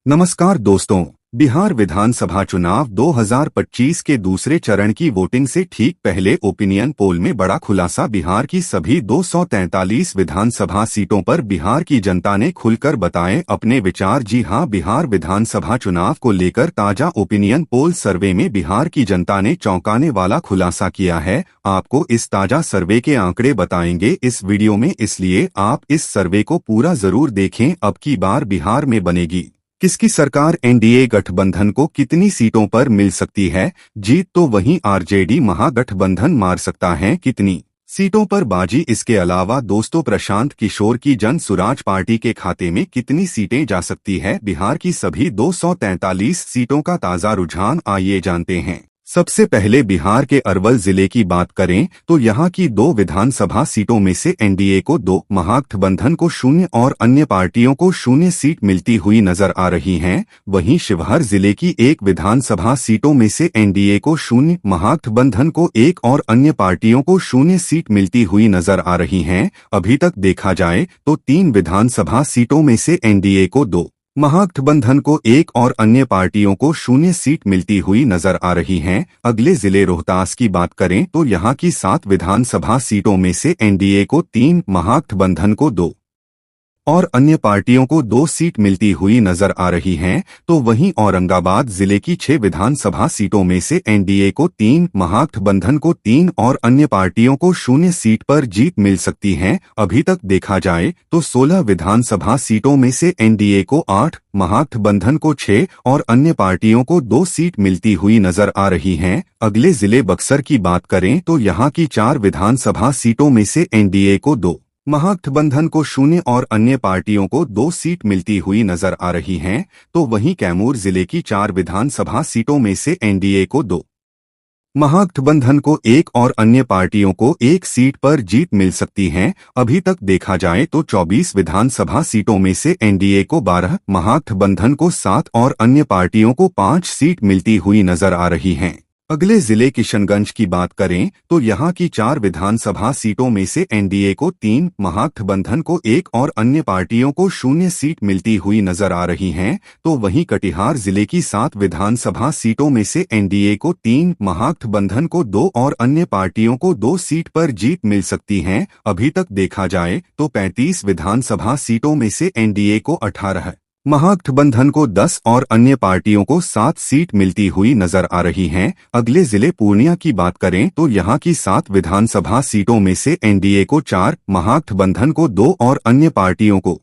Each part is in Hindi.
नमस्कार दोस्तों। बिहार विधानसभा चुनाव 2025 के दूसरे चरण की वोटिंग से ठीक पहले ओपिनियन पोल में बड़ा खुलासा। बिहार की सभी 243 विधानसभा सीटों पर बिहार की जनता ने खुलकर बताए अपने विचार। जी हां, बिहार विधानसभा चुनाव को लेकर ताजा ओपिनियन पोल सर्वे में बिहार की जनता ने चौंकाने वाला खुलासा किया है। आपको इस ताजा सर्वे के आंकड़े बताएंगे इस वीडियो में, इसलिए आप इस सर्वे को पूरा जरूर देखें। अब की बार बिहार में बनेगी किसकी सरकार? एनडीए गठबंधन को कितनी सीटों पर मिल सकती है जीत, तो वहीं आरजेडी महागठबंधन मार सकता है कितनी सीटों पर बाजी? इसके अलावा दोस्तों, प्रशांत किशोर की जन सुराज पार्टी के खाते में कितनी सीटें जा सकती है? बिहार की सभी 243 सीटों का ताजा रुझान आइए जानते हैं। सबसे पहले बिहार के अरवल जिले की बात करें तो यहां की 2 विधानसभा सीटों में से एनडीए को 2, महागठबंधन को 0 और अन्य पार्टियों को 0 सीट मिलती हुई नजर आ रही हैं। वहीं शिवहर जिले की 1 विधानसभा सीटों में से एनडीए को 0, महागठबंधन को 1 और अन्य पार्टियों को 0 सीट मिलती हुई नजर आ रही हैं। अभी तक देखा जाए तो 3 विधानसभा सीटों में से एनडीए को 2, महागठबंधन को 1 और अन्य पार्टियों को 0 सीट मिलती हुई नजर आ रही हैं। अगले जिले रोहतास की बात करें तो यहां की 7 विधानसभा सीटों में से एनडीए को 3, महागठबंधन को 2 और अन्य पार्टियों को 2 सीट मिलती हुई नजर आ रही हैं। तो वहीं औरंगाबाद जिले की 6 विधानसभा सीटों में से एनडीए को 3, महागठबंधन को 3 और अन्य पार्टियों को 0 सीट पर जीत मिल सकती है। अभी तक देखा जाए तो 16 विधानसभा सीटों में से एनडीए को 8, महागठबंधन को 6 और अन्य पार्टियों को 2 सीट मिलती हुई नजर आ रही हैं। अगले जिले बक्सर की बात करें तो यहाँ की 4 विधानसभा सीटों में से एनडीए को 2, महागठबंधन को 0 और अन्य पार्टियों को 2 सीट मिलती हुई नजर आ रही हैं। तो वहीं कैमूर जिले की 4 विधानसभा सीटों में से एनडीए को 2, महागठबंधन को 1 और अन्य पार्टियों को 1 सीट पर जीत मिल सकती है। अभी तक देखा जाए तो 24 विधानसभा सीटों में से एनडीए को 12, महागठबंधन को 7 और अन्य पार्टियों को 5 सीट मिलती हुई नजर आ रही हैं। अगले जिले किशनगंज की बात करें तो यहां की 4 विधानसभा सीटों में से एनडीए को 3, महागठबंधन को 1 और अन्य पार्टियों को 0 सीट मिलती हुई नजर आ रही हैं। तो वहीं कटिहार जिले की 7 विधानसभा सीटों में से एनडीए को 3, महागठबंधन को 2 और अन्य पार्टियों को 2 सीट पर जीत मिल सकती है। अभी तक देखा जाए तो 35 विधानसभा सीटों में से एनडीए को 18, महागठबंधन को 10 और अन्य पार्टियों को 7 सीट मिलती हुई नजर आ रही हैं। अगले जिले पूर्णिया की बात करें तो यहां की 7 विधानसभा सीटों में से एनडीए को 4, महागठबंधन को 2 और अन्य पार्टियों को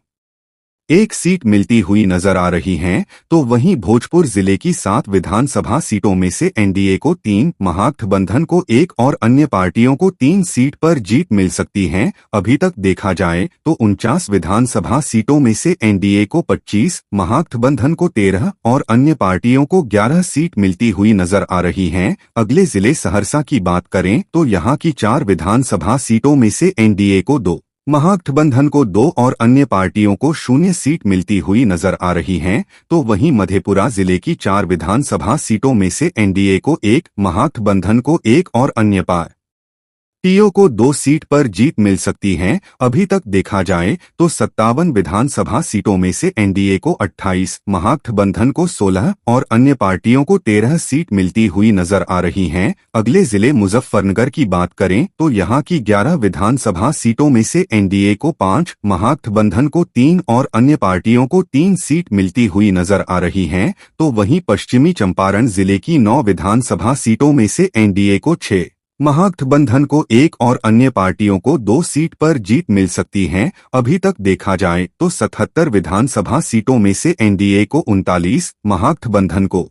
1 सीट मिलती हुई नजर आ रही हैं। तो वहीं भोजपुर जिले की 7 विधानसभा सीटों में से एनडीए को 3, महागठबंधन को 1 और अन्य पार्टियों को 3 सीट पर जीत मिल सकती है। अभी तक देखा जाए तो 49 विधानसभा सीटों में से एनडीए को 25, महागठबंधन को 13 और अन्य पार्टियों को 11 सीट मिलती हुई नजर आ रही हैं। अगले जिले सहरसा की बात करें तो यहाँ की 4 विधानसभा सीटों में से एनडीए को 2, महागठबंधन को 2 और अन्य पार्टियों को 0 सीट मिलती हुई नजर आ रही हैं। तो वहीं मधेपुरा जिले की 4 विधानसभा सीटों में से एनडीए को 1, महागठबंधन को 1 और अन्य पार्टियों को 2 सीट पर जीत मिल सकती है। अभी तक देखा जाए तो 57 विधानसभा सीटों में से एनडीए को 28, महागठबंधन को 16 और अन्य पार्टियों को 13 सीट मिलती हुई नजर आ रही हैं। अगले जिले मुजफ्फरनगर की बात करें तो यहां की 11 विधानसभा सीटों में से एनडीए को 5, महागठबंधन को 3 और अन्य पार्टियों को 3 सीट मिलती हुई नजर आ रही हैं। तो वहीं पश्चिमी चंपारण जिले की 9 विधानसभा सीटों में से एनडीए को 6, महागठबंधन को 1 और अन्य पार्टियों को 2 सीट पर जीत मिल सकती है। अभी तक देखा जाए तो 77 विधानसभा सीटों में से एनडीए को 39, महागठबंधन को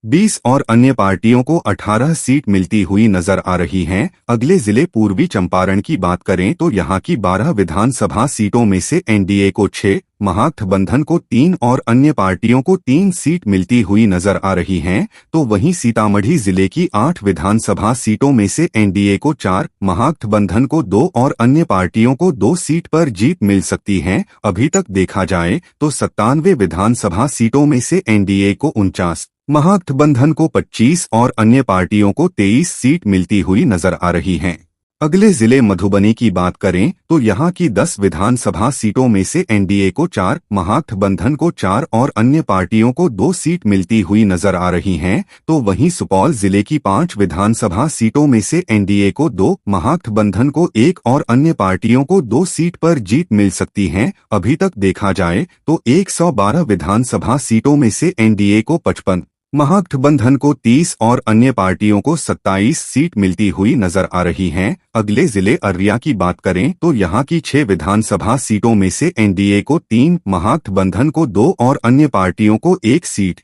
20 और अन्य पार्टियों को 18 सीट मिलती हुई नजर आ रही हैं। अगले जिले पूर्वी चंपारण की बात करें तो यहां की 12 विधानसभा सीटों में से एनडीए को 6, महागठबंधन को 3 और अन्य पार्टियों को 3 सीट मिलती हुई नजर आ रही हैं। तो वहीं सीतामढ़ी जिले की 8 विधानसभा सीटों में से एनडीए को 4, महागठबंधन को 2 और अन्य पार्टियों को 2 सीट पर जीत मिल सकती है। अभी तक देखा जाए तो 97 विधानसभा सीटों में से एनडीए को 49, महागठबंधन को 25 और अन्य पार्टियों को 23 सीट मिलती हुई नजर आ रही हैं। अगले जिले मधुबनी की बात करें तो यहाँ की 10 विधानसभा सीटों में से एनडीए को 4, महागठबंधन को 4 और अन्य पार्टियों को 2 सीट मिलती हुई नजर आ रही हैं, तो वहीं सुपौल जिले की 5 विधानसभा सीटों में से एनडीए को 2, महागठबंधन को 1 और अन्य पार्टियों को 2 सीट पर जीत मिल सकती है। अभी तक देखा जाए तो 112 विधानसभा सीटों में से एनडीए को 55, महागठबंधन को 30 और अन्य पार्टियों को 27 सीट मिलती हुई नजर आ रही हैं। अगले जिले अररिया की बात करें तो यहां की 6 विधानसभा सीटों में से एनडीए को 3, महागठबंधन को 2 और अन्य पार्टियों को 1 सीट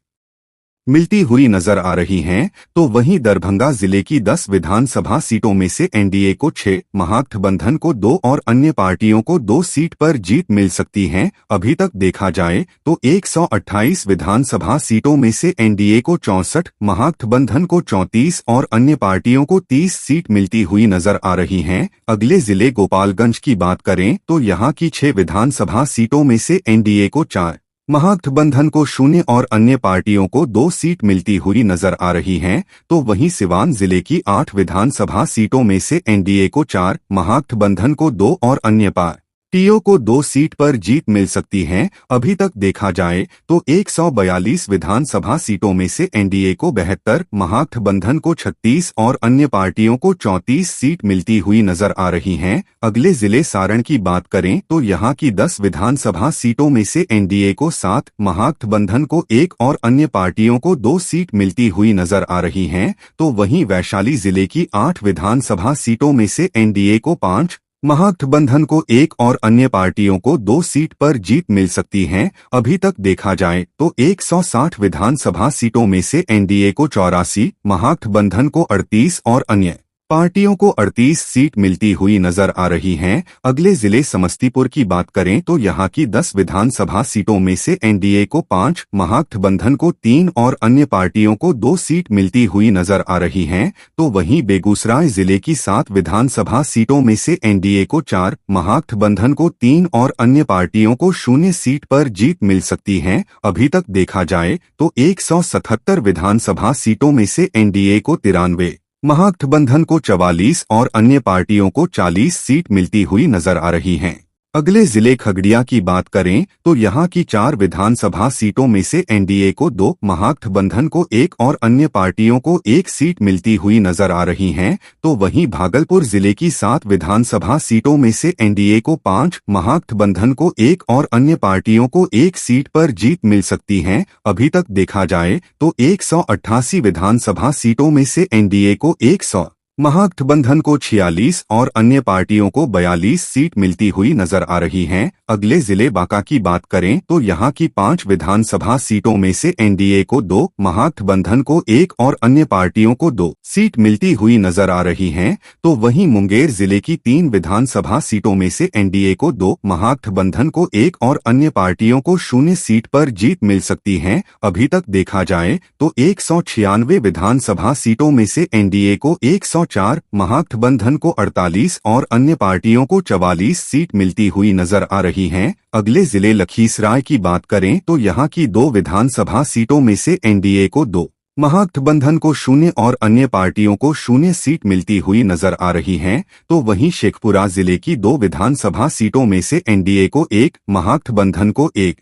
मिलती हुई नजर आ रही हैं, तो वहीं दरभंगा जिले की 10 विधानसभा सीटों में से एनडीए को 6, महागठबंधन को 2 और अन्य पार्टियों को 2 सीट पर जीत मिल सकती है। अभी तक देखा जाए तो 128 विधानसभा सीटों में से एनडीए को 64, महागठबंधन को 34 और अन्य पार्टियों को 30 सीट मिलती हुई नजर आ रही हैं। अगले जिले गोपालगंज की बात करें तो यहाँ की 6 विधानसभा सीटों में से एनडीए को 4, महागठबंधन को 0 और अन्य पार्टियों को 2 सीट मिलती हुई नजर आ रही हैं, तो वहीं सिवान जिले की 8 विधानसभा सीटों में से एनडीए को 4, महागठबंधन को 2 और अन्य पार्टियों को 2 सीट पर जीत मिल सकती है। अभी तक देखा जाए तो 142 विधानसभा सीटों में से एनडीए को 72, महागठबंधन को 36 और अन्य पार्टियों को 34 सीट मिलती हुई नजर आ रही हैं। अगले जिले सारण की बात करें तो यहाँ की 10 विधानसभा सीटों में से एनडीए को 7, महागठबंधन को 1 और अन्य पार्टियों को 2 सीट मिलती हुई नजर आ रही हैं, तो वहीं वैशाली जिले की 8 विधानसभा सीटों में से एनडीए को 5, महागठबंधन को 1 और अन्य पार्टियों को 2 सीट पर जीत मिल सकती है। अभी तक देखा जाए तो 160 विधानसभा सीटों में से एनडीए को 84, महागठबंधन को 38 और अन्य पार्टियों को 38 सीट मिलती हुई नजर आ रही हैं। अगले जिले समस्तीपुर की बात करें तो यहाँ की 10 विधानसभा सीटों में से एनडीए को 5, महागठबंधन को 3 और अन्य पार्टियों को 2 सीट मिलती हुई नजर आ रही हैं, तो वहीं बेगूसराय जिले की 7 विधानसभा सीटों में से एनडीए को 4, महागठबंधन को 3 और अन्य पार्टियों को 0 सीट पर जीत मिल सकती है। अभी तक देखा जाए तो 177 विधानसभा सीटों में से एनडीए को 93, महागठबंधन को 44 और अन्य पार्टियों को 40 सीट मिलती हुई नजर आ रही हैं। अगले जिले खगड़िया की बात करें तो यहाँ की 4 विधानसभा सीटों में से एनडीए को 2, महागठबंधन को 1 और अन्य पार्टियों को 1 सीट मिलती हुई नजर आ रही हैं, तो वहीं भागलपुर जिले की 7 विधानसभा सीटों में से एनडीए को 5, महागठबंधन को 1 और अन्य पार्टियों को 1 सीट पर जीत मिल सकती है। अभी तक देखा जाए तो 188 विधानसभा सीटों में से एनडीए को 100, महागठबंधन को 46 और अन्य पार्टियों को 42 सीट मिलती हुई नजर आ रही हैं। अगले जिले बांका की बात करें तो यहाँ की 5 विधानसभा सीटों में से एनडीए को 2, महागठबंधन को 1 और अन्य पार्टियों को 2 सीट मिलती हुई नजर आ रही हैं, तो वहीं मुंगेर जिले की 3 विधानसभा सीटों में से एनडीए को 2, महागठबंधन को 1 और अन्य पार्टियों को 0 सीट पर जीत मिल सकती है। अभी तक देखा जाए तो 196 विधानसभा सीटों में से एनडीए को 104, महागठबंधन को 48 और अन्य पार्टियों को 44 सीट मिलती हुई नजर आ रही हैं। अगले जिले लखीसराय की बात करें तो यहाँ की 2 विधानसभा सीटों में से एनडीए को 2, महागठबंधन को 0 और अन्य पार्टियों को 0 सीट मिलती हुई नजर आ रही हैं, तो वहीं शेखपुरा जिले की 2 विधानसभा सीटों में से एनडीए को 1, महागठबंधन को 1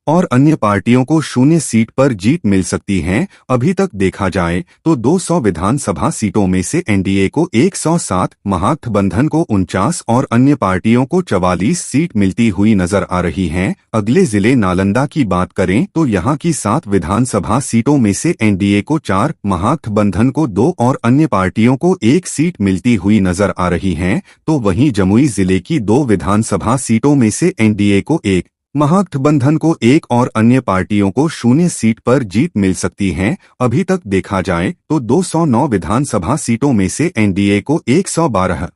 और अन्य पार्टियों को 0 सीट पर जीत मिल सकती है। अभी तक देखा जाए तो 200 विधानसभा सीटों में से एनडीए को 107, महागठबंधन को 49 और अन्य पार्टियों को 44 सीट मिलती हुई नजर आ रही हैं। अगले जिले नालंदा की बात करें तो यहाँ की 7 विधानसभा सीटों में से एनडीए को 4, महागठबंधन को 2 और अन्य पार्टियों को 1 सीट मिलती हुई नजर आ रही है, तो वहीं जमुई जिले की 2 विधानसभा सीटों में से एनडीए को 1, महागठबंधन को 1 और अन्य पार्टियों को 0 सीट पर जीत मिल सकती है। अभी तक देखा जाए तो 209 विधानसभा सीटों में से एनडीए को 112,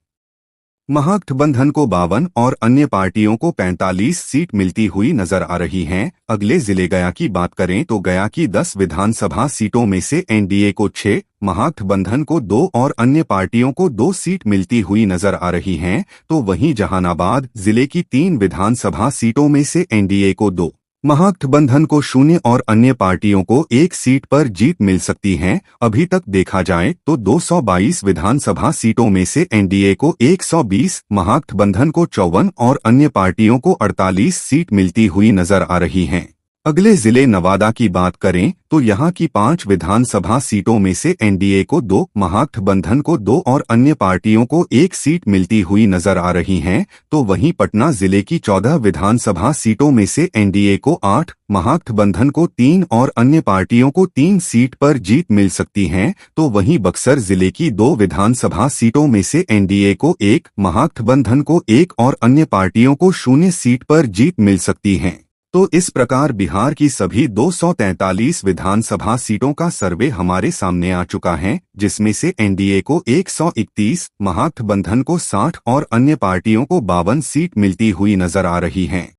महागठबंधन को 52 और अन्य पार्टियों को 45 सीट मिलती हुई नजर आ रही हैं। अगले जिले गया की बात करें तो गया की 10 विधानसभा सीटों में से एनडीए को 6, महागठबंधन को 2 और अन्य पार्टियों को 2 सीट मिलती हुई नजर आ रही हैं, तो वहीं जहानाबाद जिले की 3 विधानसभा सीटों में से एनडीए को 2, महागठबंधन को 0 और अन्य पार्टियों को 1 सीट पर जीत मिल सकती है। अभी तक देखा जाए तो 222 विधानसभा सीटों में से एनडीए को 120, महागठबंधन को 54 और अन्य पार्टियों को 48 सीट मिलती हुई नजर आ रही हैं। अगले जिले नवादा की बात करें तो यहां की 5 विधानसभा सीटों में से एनडीए को 2, महागठबंधन को 2 और अन्य पार्टियों को 1 सीट मिलती हुई नजर आ रही हैं। तो वहीं पटना जिले की 14 विधानसभा सीटों में से एनडीए को 8, महागठबंधन को 3 और अन्य पार्टियों को 3 सीट पर जीत मिल सकती है। तो वहीं बक्सर जिले की 2 विधानसभा सीटों में से एनडीए को 1, महागठबंधन को 1 और अन्य पार्टियों को 0 सीट पर जीत मिल सकती है। तो इस प्रकार बिहार की सभी 243 विधानसभा सीटों का सर्वे हमारे सामने आ चुका है, जिसमें से एनडीए को 131, महागठबंधन को 60 और अन्य पार्टियों को 52 सीट मिलती हुई नजर आ रही हैं।